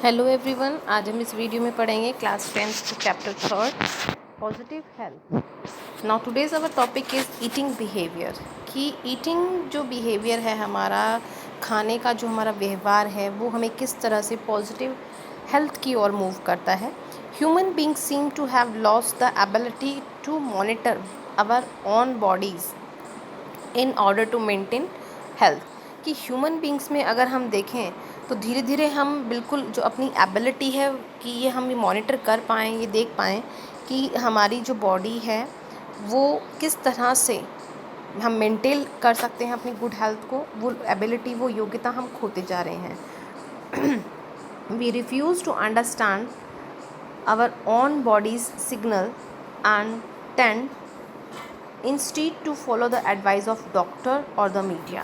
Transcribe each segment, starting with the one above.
Hello everyone, आज हम इस वीडियो में पढ़ेंगे class 10th chapter 3 positive health. Now today's our topic is eating behaviour. कि ईटिंग जो बिहेवियर है हमारा, खाने का जो हमारा व्यवहार है वो हमें किस तरह से पॉजिटिव हेल्थ की ओर मूव करता है। Human beings seem to have lost the ability to monitor our own bodies in order to maintain health. कि ह्यूमन बींग्स में अगर हम देखें तो धीरे धीरे हम बिल्कुल जो अपनी एबिलिटी है कि ये हम मॉनिटर कर पाएँ, ये देख पाएँ कि हमारी जो बॉडी है वो किस तरह से हम मेंटेन कर सकते हैं अपनी गुड हेल्थ को, वो एबिलिटी, वो योग्यता हम खोते जा रहे हैं। We refuse to understand our own bodies signal and tend instead to follow the advice of doctor और द मीडिया।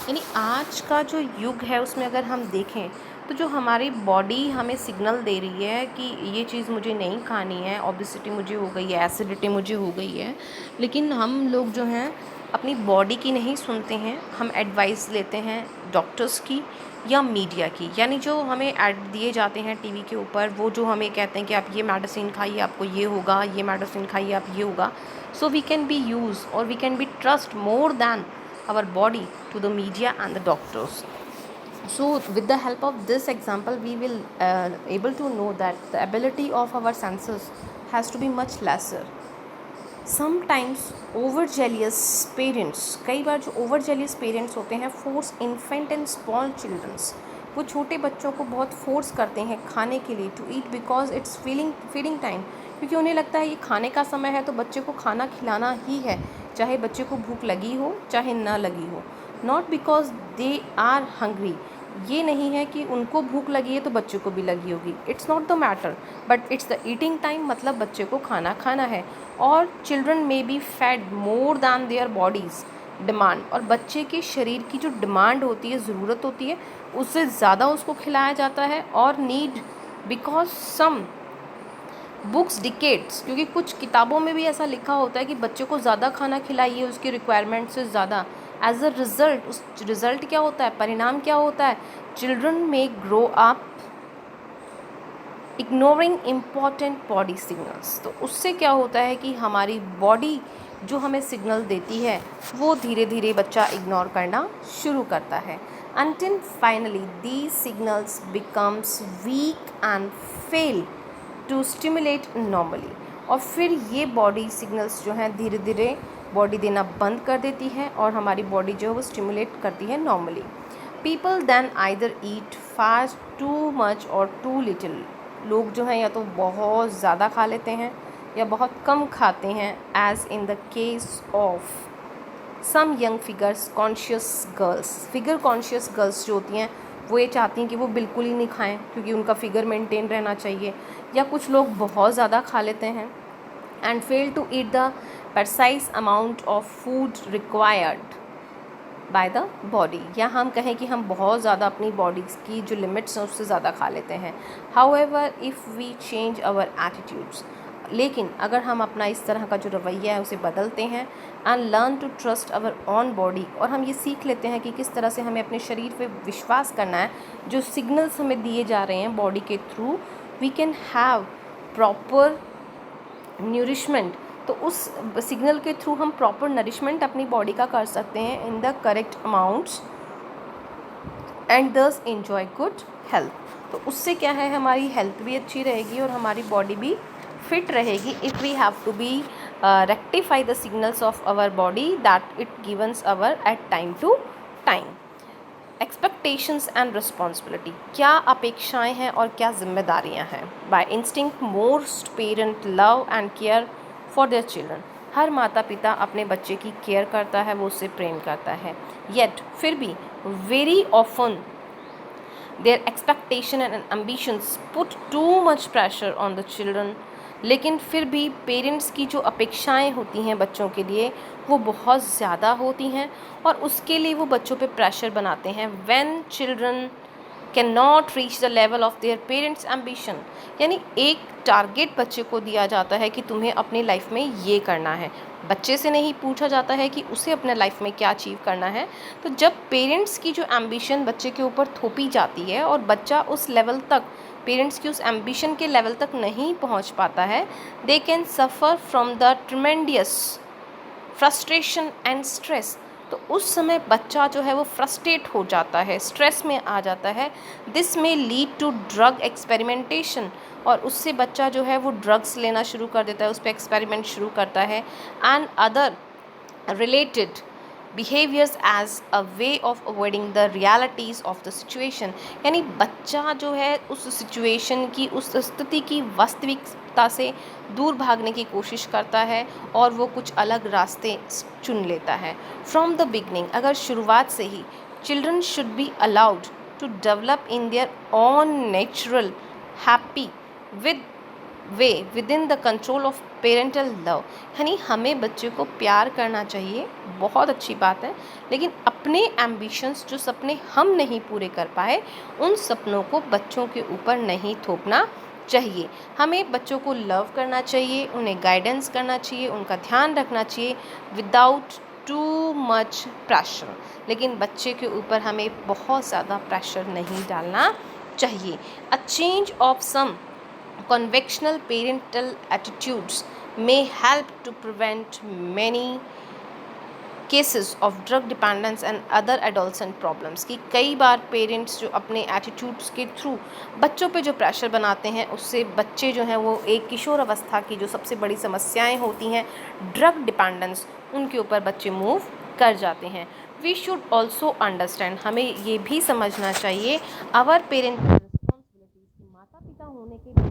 यानी आज का जो युग है उसमें अगर हम देखें तो जो हमारी बॉडी हमें सिग्नल दे रही है कि ये चीज़ मुझे नहीं खानी है, ओबेसिटी मुझे हो गई है, एसिडिटी मुझे हो गई है, लेकिन हम लोग जो हैं अपनी बॉडी की नहीं सुनते हैं, हम एडवाइस लेते हैं डॉक्टर्स की या मीडिया की। यानी जो हमें ऐड दिए जाते हैं टीवी के ऊपर, वो जो हमें कहते हैं कि आप ये मेडिसिन खाइए आपको ये होगा, ये मेडिसिन खाइए आप ये होगा। So we can be used or we can be trust more than our body to the media and the doctors. So with the help of this example we will able to know that the ability of our senses has to be much lesser. Sometimes over jealous parents, कई बार जो over jealous parents होते हैं force infant and small children, वो छोटे बच्चों को बहुत force करते हैं खाने के लिए to eat because it's feeding time. क्योंकि उन्हें लगता है ये खाने का समय है तो बच्चे को खाना खिलाना ही है, चाहे बच्चे को भूख लगी हो चाहे ना लगी हो। Not because they are hungry, ये नहीं है कि उनको भूख लगी है तो बच्चे को भी लगी होगी, it's not the matter, but it's the eating time, मतलब बच्चे को खाना खाना है। और children may be fed more than their bodies demand, और बच्चे के शरीर की जो डिमांड होती है, ज़रूरत होती है, उससे ज़्यादा उसको खिलाया जाता है। और need because some books dictates, क्योंकि कुछ किताबों में भी ऐसा लिखा होता है कि बच्चे को ज़्यादा खाना खिलाइए उसकी रिक्वायरमेंट से ज़्यादा। एज अ रिज़ल्ट, उस रिज़ल्ट क्या होता है, परिणाम क्या होता है, चिल्ड्रन में grow up ignoring important body signals. तो उससे क्या होता है कि हमारी बॉडी जो हमें सिग्नल देती है वो धीरे धीरे बच्चा इग्नोर करना शुरू करता है। Until finally these signals becomes weak and fail to stimulate normally. और फिर ये बॉडी सिग्नल्स जो हैं धीरे धीरे बॉडी देना बंद कर देती है और हमारी बॉडी जो है वो स्टिमुलेट करती है normally. People then either eat fast too much और टू लिटिल। लोग जो हैं या तो बहुत ज़्यादा खा लेते हैं या बहुत कम खाते हैं, as in the case of some young figure conscious girls जो होती हैं वो ये चाहती हैं कि वो बिल्कुल ही नहीं खाएं क्योंकि उनका फिगर मेंटेन रहना चाहिए। या कुछ लोग बहुत ज़्यादा खा लेते हैं and fail to eat the precise amount of food required by the body, या हम कहें कि हम बहुत ज़्यादा अपनी बॉडी की जो लिमिट्स हैं उससे ज़्यादा खा लेते हैं। However if we change our attitudes, लेकिन अगर हम अपना इस तरह का जो रवैया है उसे बदलते हैं and learn to trust our own body, और हम ये सीख लेते हैं कि किस तरह से हमें अपने शरीर पे विश्वास करना है, जो सिग्नल्स हमें दिए जा रहे हैं बॉडी के through, we can have proper nourishment. तो उस सिग्नल के थ्रू हम प्रॉपर नरिशमेंट अपनी बॉडी का कर सकते हैं in the correct amounts and दस एन्जॉय गुड हेल्थ। तो उससे क्या है, हमारी हेल्थ भी अच्छी रहेगी और हमारी बॉडी भी फिट रहेगी। If we have to be rectify the signals of our body that it gives our at time to time. Expectations and responsibility, क्या अपेक्षाएं हैं और क्या जिम्मेदारियां हैं। By instinct most parent love and care for their children, हर माता पिता अपने बच्चे की केयर करता है, वो उससे प्रेम करता है। येट फिर भी very often their expectation and ambitions put too much pressure on the children, लेकिन फिर भी पेरेंट्स की जो अपेक्षाएं होती हैं बच्चों के लिए वो बहुत ज़्यादा होती हैं और उसके लिए वो बच्चों पे प्रेशर बनाते हैं। When children can not reach the level of their parents ambition. यानी एक टारगेट बच्चे को दिया जाता है कि तुम्हें अपनी लाइफ में ये करना है, बच्चे से नहीं पूछा जाता है कि उसे अपने लाइफ में क्या अचीव करना है। तो जब पेरेंट्स की जो एम्बिशन बच्चे के ऊपर थोपी जाती है और बच्चा उस लेवल तक, पेरेंट्स की उस एम्बिशन के लेवल तक नहीं पहुंच पाता है, they can suffer from the tremendous frustration and stress. तो उस समय बच्चा जो है वो फ्रस्ट्रेट हो जाता है, स्ट्रेस में आ जाता है। दिस में लीड टू ड्रग एक्सपेरिमेंटेशन, और उससे बच्चा जो है वो ड्रग्स लेना शुरू कर देता है, उस पर एक्सपेरिमेंट शुरू करता है, and other related behaviors as a way of avoiding the realities of the situation। यानी बच्चा जो है उस सिचुएशन की, उस स्थिति की वास्तविकता से दूर भागने की कोशिश करता है और वो कुछ अलग रास्ते चुन लेता है। फ्रॉम द बिगनिंग, अगर शुरुआत से ही children should be allowed to develop in their own natural happy way within the control of parental love. यानी हमें बच्चे को प्यार करना चाहिए, बहुत अच्छी बात है, लेकिन अपने एम्बिशंस, जो सपने हम नहीं पूरे कर पाए, उन सपनों को बच्चों के ऊपर नहीं थोपना चाहिए। हमें बच्चों को लव करना चाहिए, उन्हें गाइडेंस करना चाहिए, उनका ध्यान रखना चाहिए विदाउट टू मच प्रेशर। लेकिन बच्चे के ऊपर हमें बहुत ज़्यादा प्रेशर नहीं डालना चाहिए। A change of some conventional parental attitudes may help to prevent many cases of drug dependence and other adolescent problems। कि कई बार पेरेंट्स जो अपने एटीट्यूड्स के थ्रू बच्चों पे जो प्रेशर बनाते हैं, उससे बच्चे जो हैं वो एक किशोर अवस्था की जो सबसे बड़ी समस्याएं होती हैं, ड्रग डिपेंडेंस, उनके ऊपर बच्चे मूव कर जाते हैं। वी शुड ऑल्सो अंडरस्टैंड, हमें ये भी समझना चाहिए आवर पेरेंटल रिस्पॉन्सिबिलिटीज, माता पिता होने के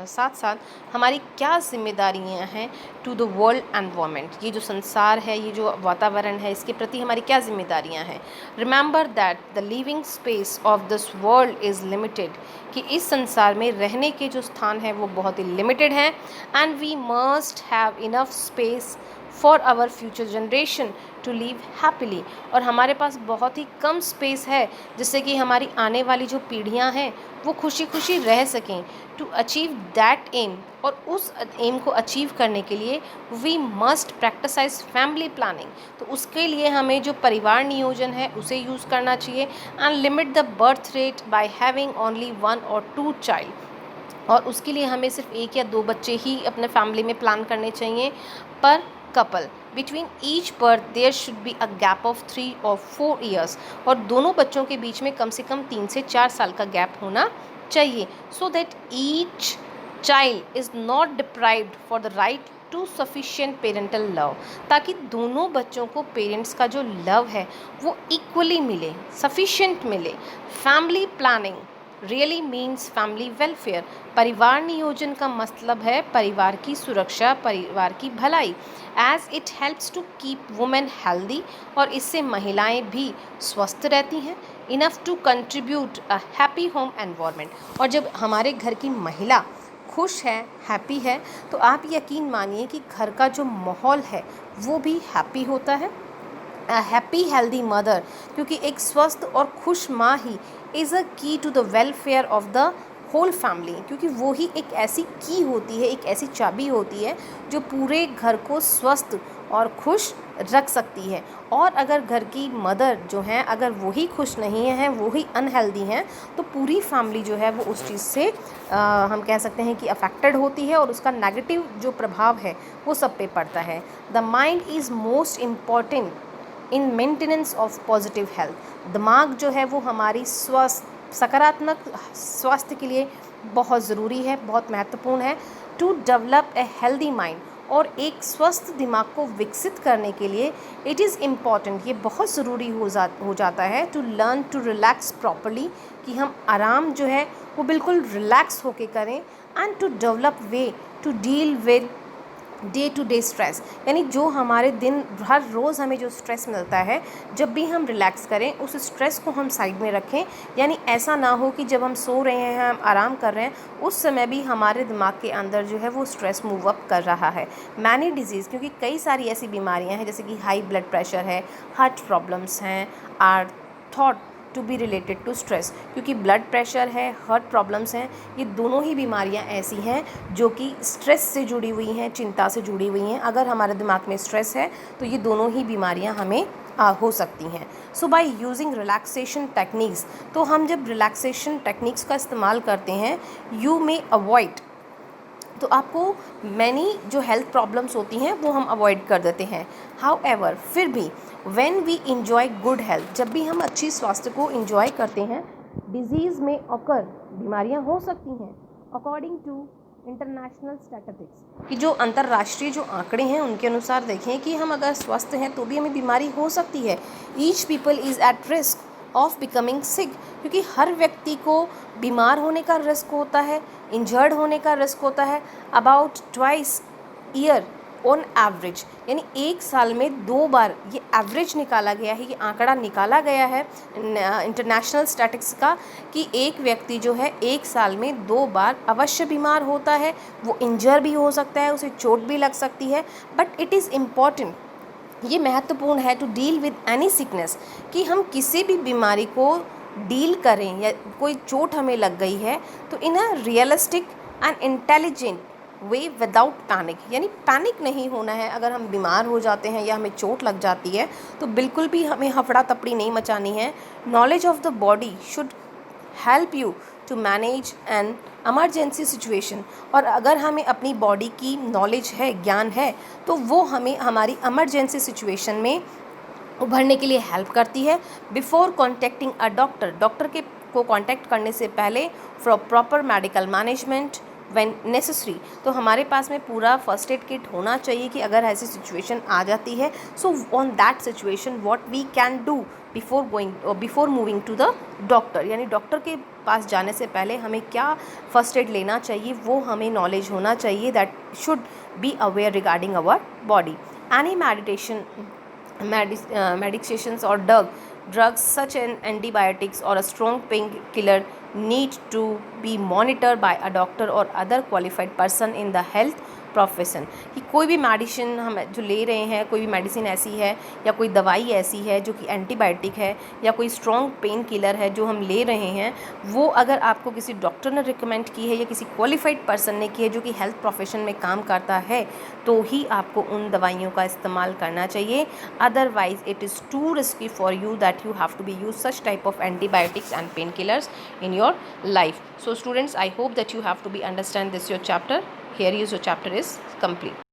साथ साथ हमारी क्या जिम्मेदारियां हैं टू द वर्ल्ड एनवायरनमेंट। ये जो संसार है, ये जो वातावरण है, इसके प्रति हमारी क्या जिम्मेदारियां हैं। Remember that the living space of this world is limited, कि इस संसार में रहने के जो स्थान है वो बहुत ही लिमिटेड हैं, and we must have enough space for our future generation to live happily. और हमारे पास बहुत ही कम स्पेस है जिससे कि हमारी आने वाली जो पीढ़ियां हैं वो खुशी खुशी रह सकें। टू अचीव दैट एम, और उस एम को अचीव करने के लिए वी मस्ट प्रैक्टिसाइज फैमिली प्लानिंग। तो उसके लिए हमें जो परिवार नियोजन है उसे यूज़ करना चाहिए, and limit the birth rate by having only 1 or 2 child. और उसके लिए हमें सिर्फ 1 या 2 बच्चे ही अपने फैमिली में प्लान करने चाहिए पर couple. Between each birth there should be a gap of 3 or 4 years, और दोनों बच्चों के बीच में कम से कम 3 से 4 साल का गैप होना चाहिए, so that each child is not deprived for the right to sufficient parental love. ताकि दोनों बच्चों को पेरेंट्स का जो लव है वो इक्वली मिले, सफिशिएंट मिले। Family planning really means family welfare. परिवार नियोजन का मतलब है परिवार की सुरक्षा, परिवार की भलाई। As it helps to keep women healthy, और इससे महिलाएं भी स्वस्थ रहती हैं। Enough to contribute a happy home environment. और जब हमारे घर की महिला खुश है, हैप्पी है, तो आप यकीन मानिए कि घर का जो माहौल है वो भी हैप्पी होता है। हैप्पी हेल्दी मदर, क्योंकि एक स्वस्थ और खुश माँ ही is a key to the welfare of the whole family. क्योंकि वो ही एक ऐसी की होती है, एक ऐसी चाबी होती है जो पूरे घर को स्वस्थ और खुश रख सकती है। और अगर घर की मदर जो हैं, अगर वो ही खुश नहीं हैं, वो ही अनहेल्दी हैं, तो पूरी फैमिली जो है वो उस चीज़ से हम कह सकते हैं कि अफेक्टेड होती है, और उसका नेगेटिव जो प्रभाव है वो सब पे पड़ता है। The mind is most important in maintenance of positive health. दिमाग जो है वो हमारी सकारात्मक स्वास्थ्य के लिए बहुत ज़रूरी है, बहुत महत्वपूर्ण है। To develop a healthy mind, और एक स्वस्थ दिमाग को विकसित करने के लिए इट इज़ इम्पॉर्टेंट, ये बहुत ज़रूरी हो जाता है to learn to relax properly, कि हम आराम जो है वो बिल्कुल रिलैक्स होके करें। And to develop way to deal with day to day stress, यानी जो हमारे दिन हर रोज़ हमें जो स्ट्रेस मिलता है, जब भी हम रिलैक्स करें उस स्ट्रेस को हम साइड में रखें। यानी ऐसा ना हो कि जब हम सो रहे हैं, हम आराम कर रहे हैं, उस समय भी हमारे दिमाग के अंदर जो है वो स्ट्रेस मूव अप कर रहा है। मैनी डिजीज़, क्योंकि कई सारी ऐसी बीमारियां हैं जैसे कि हाई ब्लड प्रेशर है, हार्ट प्रॉब्लम्स हैं, are thought to be related to stress, क्योंकि ब्लड प्रेशर है, हार्ट प्रॉब्लम्स हैं, ये दोनों ही बीमारियां ऐसी हैं जो कि स्ट्रेस से जुड़ी हुई हैं, चिंता से जुड़ी हुई हैं। अगर हमारे दिमाग में स्ट्रेस है तो ये दोनों ही बीमारियां हमें हो सकती हैं। सो बाय यूजिंग रिलैक्सेशन टेक्निक्स, तो हम जब रिलैक्सेशन टेक्निक्स का इस्तेमाल करते हैं, यू मे अवॉइड, तो आपको मैनी जो हेल्थ प्रॉब्लम्स होती हैं वो हम अवॉइड कर देते हैं। हाउएवर, फिर भी when we enjoy good health, जब भी हम अच्छी स्वास्थ्य को इंजॉय करते हैं, डिजीज़ में ऑकर, बीमारियां हो सकती हैं। अकॉर्डिंग टू इंटरनेशनल स्टैटिस्टिक्स, कि जो अंतर्राष्ट्रीय जो आंकड़े हैं उनके अनुसार देखें कि हम अगर स्वस्थ हैं तो भी हमें बीमारी हो सकती है। Each people is at risk of becoming sick, क्योंकि हर व्यक्ति को बीमार होने का रिस्क होता है, इंजर्ड होने का रिस्क होता है, about twice year on average, यानी एक साल में 2 बार, ये एवरेज निकाला गया है, ये आंकड़ा निकाला गया है इंटरनेशनल स्टैटिस्टिक्स का, कि एक व्यक्ति जो है एक साल में 2 बार अवश्य बीमार होता है। वो इंजर भी हो सकता है, उसे चोट भी लग सकती है, बट इट इज़ इम्पॉर्टेंट, ये महत्वपूर्ण है, to deal with any sickness, कि हम किसी भी बीमारी को डील करें, या कोई चोट हमें लग गई है तो in a realistic and intelligent way without panic, यानी पैनिक नहीं होना है। अगर हम बीमार हो जाते हैं या हमें चोट लग जाती है तो बिल्कुल भी हमें हफड़ा तपड़ी नहीं मचानी है। Knowledge of the body should help you to manage an emergency situation, और अगर हमें अपनी बॉडी की नॉलेज है, ज्ञान है, तो वो हमें हमारी एमरजेंसी सिचुएशन में उभरने के लिए हेल्प करती है। Before contacting a doctor, doctor के को कॉन्टैक्ट करने से पहले, for proper medical management when necessary, तो हमारे पास में पूरा फर्स्ट एड किट होना चाहिए कि अगर ऐसी सिचुएशन आ जाती है, so on that situation what we can do before moving to the doctor, यानी डॉक्टर के पास जाने से पहले हमें क्या फर्स्ट एड लेना चाहिए वो हमें नॉलेज होना चाहिए, that should be aware regarding our body. Any medications or drugs such as antibiotics or a strong painkiller need to be monitored by a doctor or other qualified person in the health profession, कि कोई भी medicine हम जो ले रहे हैं, कोई भी मेडिसिन ऐसी है या कोई दवाई ऐसी है जो कि एंटीबायोटिक है या कोई स्ट्रॉन्ग पेन किलर है जो हम ले रहे हैं, वो अगर आपको किसी डॉक्टर ने रिकमेंड की है या किसी क्वालिफाइड पर्सन ने की है जो कि हेल्थ प्रोफेशन में काम करता है, तो ही आपको उन दवाइयों का इस्तेमाल करना चाहिए। Otherwise it is too risky for you that you have to be use such type of antibiotics and painkillers in your life. So students, I hope that you have to be understand this your chapter. Here is your chapter is complete.